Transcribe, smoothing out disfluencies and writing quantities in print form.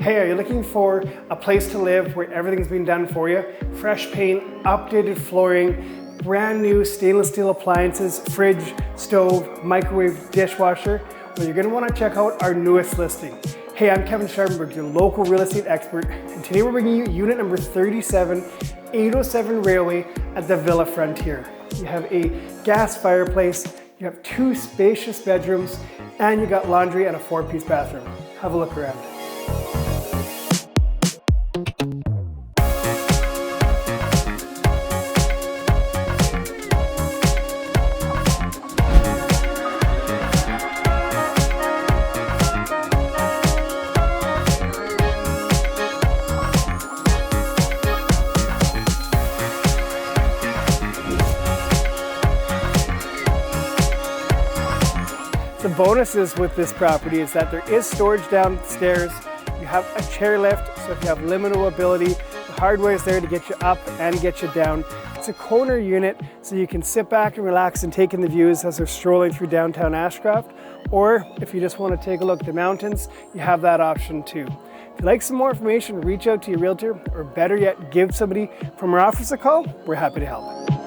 Hey, are you looking for a place to live where everything's been done for you? Fresh paint, updated flooring, brand new stainless steel appliances, fridge, stove, microwave, dishwasher? Well, you're gonna wanna check out our newest listing. Hey, I'm Kevin Scharfenberg, your local real estate expert, and today we're bringing you unit number 37, 807 Railway at the Villa Frontier. You have a gas fireplace, you have 2 spacious bedrooms, and you got laundry and a 4-piece bathroom. Have a look around. The bonuses with this property is that there is storage downstairs. You have a chair lift, so if you have limited mobility, the hardware is there to get you up and get you down. It's a corner unit, so you can sit back and relax and take in the views as they're strolling through downtown Ashcroft. Or if you just want to take a look at the mountains, you have that option too. If you'd like some more information, reach out to your realtor, or better yet, give somebody from our office a call. We're happy to help.